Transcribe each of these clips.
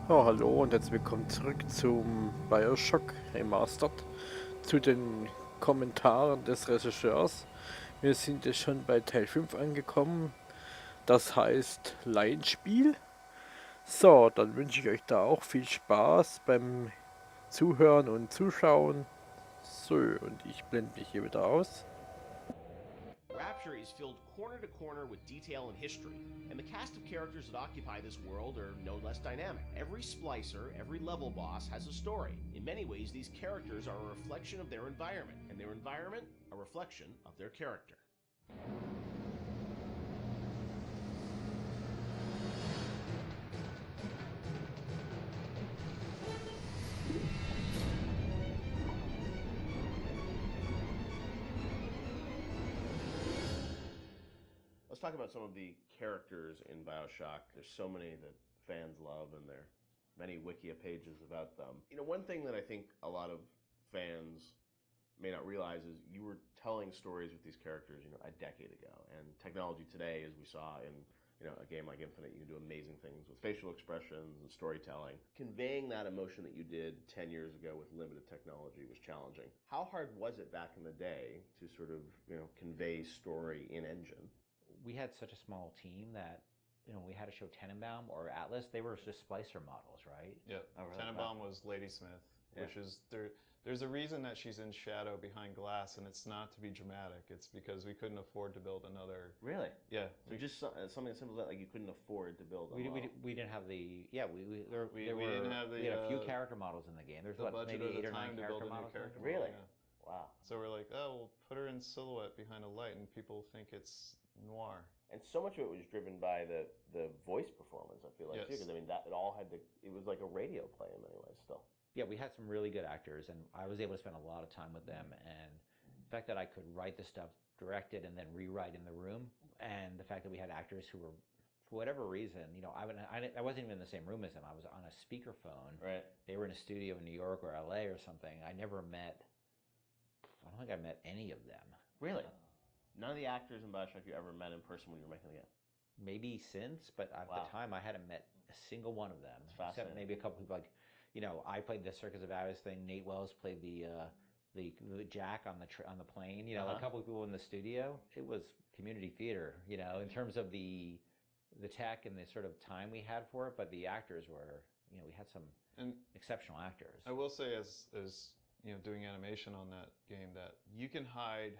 Oh, hallo und herzlich willkommen zurück zum Bioshock Remastered, zu den Kommentaren des Regisseurs. Wir sind jetzt schon bei Teil 5 angekommen, das heißt Laienspiel. So, dann wünsche ich euch da auch viel Spaß beim Zuhören und Zuschauen. So, und ich blende mich hier wieder aus. Rapture is filled corner to corner with detail and history, and the cast of characters that occupy this world are no less dynamic. Every splicer, every level boss has a story. In many ways, these characters are a reflection of their environment, and their environment a reflection of their character. Let's talk about some of the characters in Bioshock. There's so many that fans love, and there are many Wikia pages about them. One thing that I think a lot of fans may not realize is you were telling stories with these characters, a decade ago. And technology today, as we saw in a game like Infinite, you can do amazing things with facial expressions and storytelling. Conveying that emotion that you did 10 years ago with limited technology was challenging. How hard was it back in the day to sort of, convey story in engine? We had such a small team that we had to show Tenenbaum or Atlas. They were just splicer models, right? Yeah, Tenenbaum was Ladysmith, which is there. There's a reason that she's in shadow behind glass, and it's not to be dramatic. It's because we couldn't afford to build another. Really? Yeah. So just something as simple as that, like you couldn't afford to build a We model. didn't have the we didn't have the we had a few character models in the game. There's the what, budget maybe or 8 the or 9 time to build character a new models. character model. Really? Yeah. Wow. So we're like, oh, we'll put her in silhouette behind a light, and people think it's noir. And so much of it was driven by the voice performance, I feel like, Yes. too. Because, I mean, that it all had to, it was like a radio play in many ways still. Yeah, we had some really good actors, and I was able to spend a lot of time with them. And the fact that I could write the stuff, direct it, and then rewrite in the room, and the fact that we had actors who were, for whatever reason, I wasn't even in the same room as them. I was on a speakerphone. Right. They were in a studio in New York or LA or something. I don't think I met any of them. Really? None of the actors in Bioshock you ever met in person when you were making the game? Maybe since, but at the time I hadn't met a single one of them. It's fascinating. Except maybe a couple people I played the Circus of Aves thing. Nate Wells played the Jack on the plane. A couple of people in the studio. It was community theater, in terms of the tech and the sort of time we had for it. But the actors were, we had some exceptional actors. I will say, as doing animation on that game, that you can hide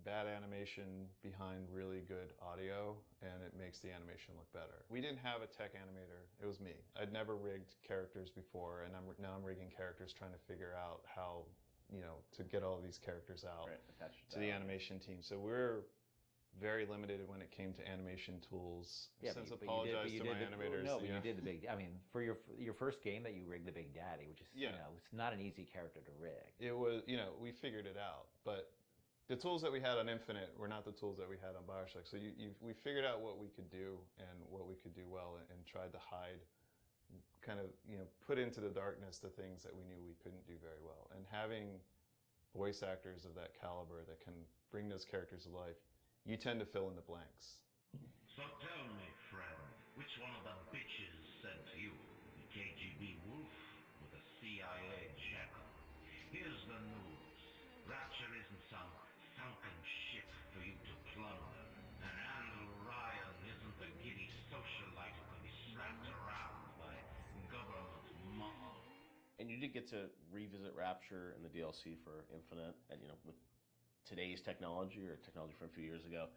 bad animation behind really good audio, and it makes the animation look better. We didn't have a tech animator. It was me. I'd never rigged characters before, and now I'm rigging characters, trying to figure out how, to get all these characters out to the animation team. So we're very limited when it came to animation tools. Since apologize to my animators. No, but you did the big. I mean, for your first game that you rigged the Big Daddy, which is it's not an easy character to rig. It was we figured it out, but the tools that we had on Infinite were not the tools that we had on Bioshock. So we figured out what we could do and what we could do well, and tried to hide, kind of put into the darkness the things that we knew we couldn't do very well. And having voice actors of that caliber that can bring those characters to life, you tend to fill in the blanks. So tell me, friend, which one of the bitches sent you? The KGB wolf or the CIA jackal? Here's the news. Rapture isn't some sunken ship for you to plunder. And Andrew Ryan isn't a giddy socialite who can be slapped around by government muscle. And you did get to revisit Rapture in the DLC for Infinite, and with today's technology or technology from a few years ago,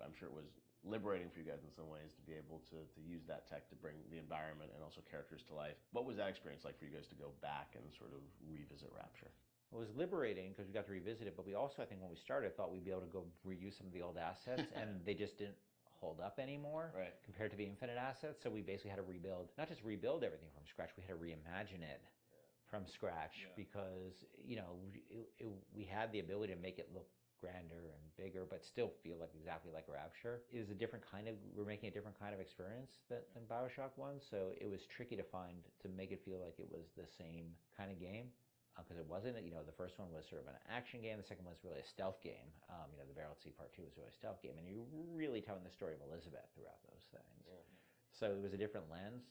I'm sure it was liberating for you guys in some ways to be able to use that tech to bring the environment and also characters to life. What was that experience like for you guys to go back and sort of revisit Rapture? It was liberating because we got to revisit it, but we also, I think when we started, thought we'd be able to go reuse some of the old assets, and they just didn't hold up anymore compared to the Infinite assets. So we basically had to rebuild, not just rebuild everything from scratch, we had to reimagine it from scratch because, we had the ability to make it look grander and bigger, but still feel exactly like Rapture. It is we're making a different kind of experience than Bioshock 1, so it was tricky to make it feel like it was the same kind of game. Because it wasn't, the first one was sort of an action game. The second one was really a stealth game. The Barrel at Sea Part 2 was really a stealth game. And you're really telling the story of Elizabeth throughout those things. Yeah. So it was a different lens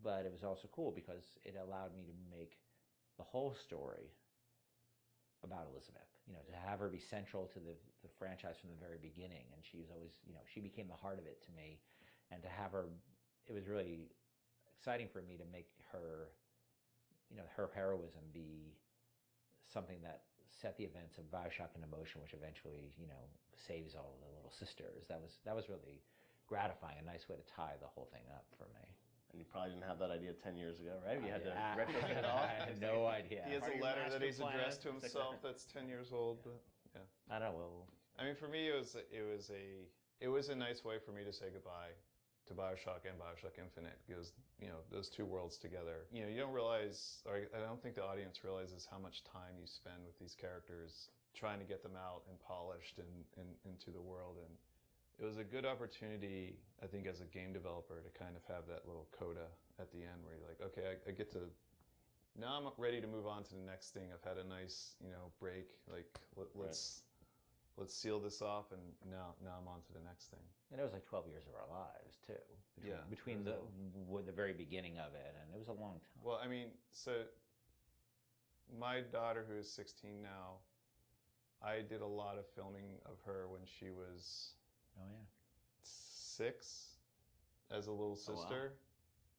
but it was also cool because it allowed me to make the whole story about Elizabeth, to have her be central to the franchise from the very beginning. And she was always, she became the heart of it to me. And to have her, it was really exciting for me to make her, her heroism be something that set the events of Bioshock into motion, which eventually, saves all the little sisters. That was really gratifying, a nice way to tie the whole thing up for me. And you probably didn't have that idea 10 years ago, right? You had to retrofit it all. I had no idea. He has a letter that he's addressed to himself that's 10 years old. But yeah. I don't know. I mean, for me, it was a nice way for me to say goodbye to Bioshock and Bioshock Infinite, because those two worlds together. You don't realize, or I don't think the audience realizes how much time you spend with these characters, trying to get them out and polished and into the world. And it was a good opportunity, I think, as a game developer to kind of have that little coda at the end where you're like, okay, I get to, now I'm ready to move on to the next thing. I've had a nice, break. Like, let's seal this off, and now I'm on to the next thing. And it was like 12 years of our lives, too. Between the very beginning of it, and it was a long time. Well, I mean, so my daughter, who is 16 now, I did a lot of filming of her when she was 6 as a little sister.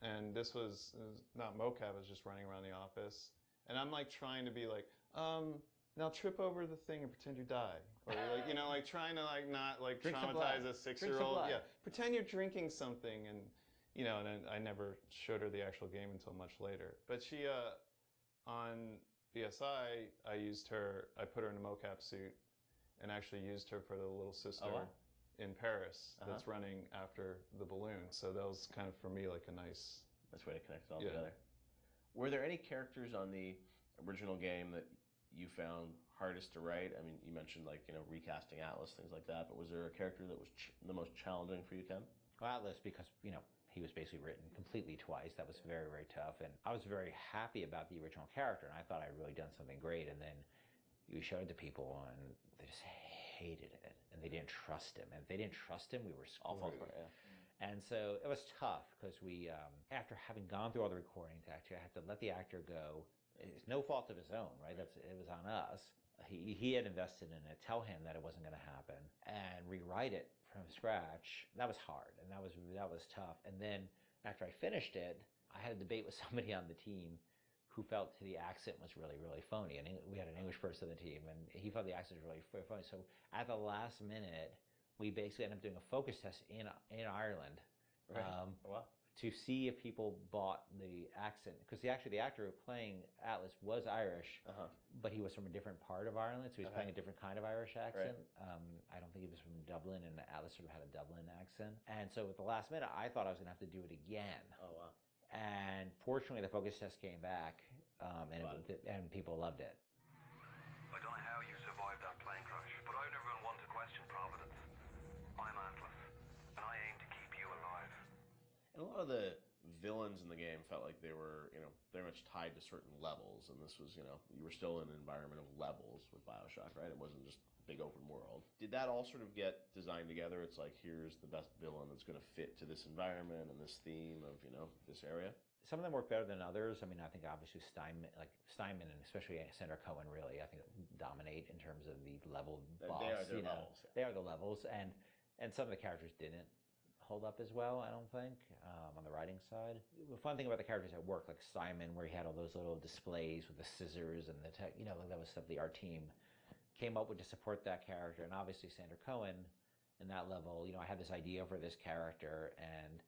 Oh, wow. And this was not mocap, I was just running around the office. And I'm like trying to be like, now trip over the thing and pretend you die. Or like, trying to not Drink traumatize a 6-year-old. Yeah, pretend you're drinking something, and and then I never showed her the actual game until much later. But she, on BSI, I put her in a mocap suit and actually used her for the little sister in Paris that's running after the balloon. So that was kind of, for me, like a nice way to connect it all together. Were there any characters on the original game that you found hardest to write? I mean, you mentioned recasting Atlas, things like that, but was there a character that was the most challenging for you, Ken? Well, Atlas, because he was basically written completely twice. That was very, very tough, and I was very happy about the original character, and I thought I'd really done something great. And then we showed it to people, and they just hated it, and they didn't trust him. And if they didn't trust him, we were screwed. And so it was tough because we, after having gone through all the recording, I had to let the actor go. It's no fault of his own, right? It was on us. He had invested in it. Tell him that it wasn't going to happen, and rewrite it from scratch. That was hard, and that was tough. And then after I finished it, I had a debate with somebody on the team who felt the accent was really, really phony. And we had an English person on the team, and he felt the accent was really phony. So at the last minute, we basically ended up doing a focus test in Ireland. Right. To see if people bought the accent, because the actor playing Atlas was Irish, but he was from a different part of Ireland, so he was playing a different kind of Irish accent. Right. I don't think he was from Dublin, and Atlas sort of had a Dublin accent. And so at the last minute, I thought I was going to have to do it again. Oh, wow. And fortunately, the focus test came back, and people loved it. I don't know how you survived that plane crash, but I never want to question Providence. I'm Atlas, and I aim to keep you alive. And a lot of the villains in the game felt like they were, very much tied to certain levels. And this was, you were still in an environment of levels with Bioshock, right? It wasn't just a big open world. Did that all sort of get designed together? It's like, here's the best villain that's going to fit to this environment and this theme of, this area? Some of them work better than others. I mean, I think obviously Steinman and especially Sandra Cohen really, I think, dominate in terms of the level boss. They are their levels. They are the levels, and some of the characters didn't hold up as well, I don't think, on the writing side. The fun thing about the characters at work, like Simon, where he had all those little displays with the scissors and the tech, that was stuff our team came up with to support that character. And obviously Sandra Cohen, in that level, I had this idea for this character, and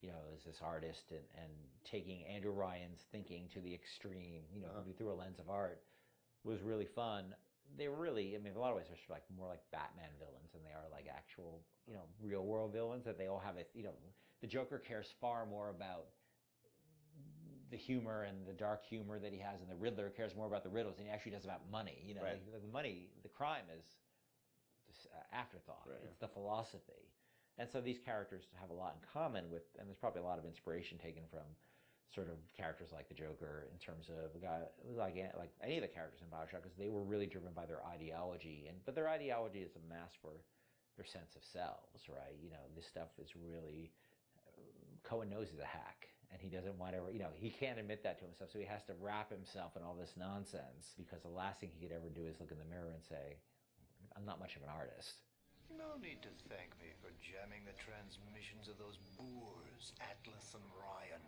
as this artist, and taking Andrew Ryan's thinking to the extreme, through a lens of art, was really fun. They were really, in a lot of ways, they're like more like Batman villains than they are like actual, real world villains. That they all have the Joker cares far more about the humor and the dark humor that he has, and the Riddler cares more about the riddles than he actually does about money. Right. The money, the crime is this afterthought. Right. It's the philosophy. And so these characters have a lot in common with, and there's probably a lot of inspiration taken from sort of characters like the Joker in terms of a guy like any of the characters in Bioshock, because they were really driven by their ideology, but their ideology is a mask for their sense of selves, right? This stuff is really, Cohen knows he's a hack, And he doesn't want to, he can't admit that to himself, so he has to wrap himself in all this nonsense, because the last thing he could ever do is look in the mirror and say, I'm not much of an artist. No need to thank me for jamming the transmissions of those boors, Atlas and Ryan.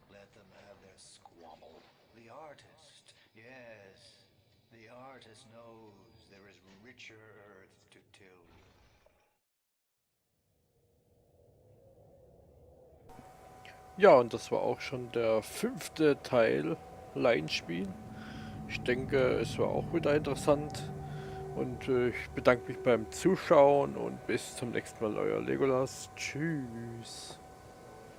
Let them have their squabble. The artist, yes, the artist knows there is richer earth to till. Ja, und das war auch schon der 5. Teil Laienspiel. Ich denke, es war auch wieder interessant. Und ich bedanke mich beim Zuschauen und bis zum nächsten Mal, euer Legolas. Tschüss.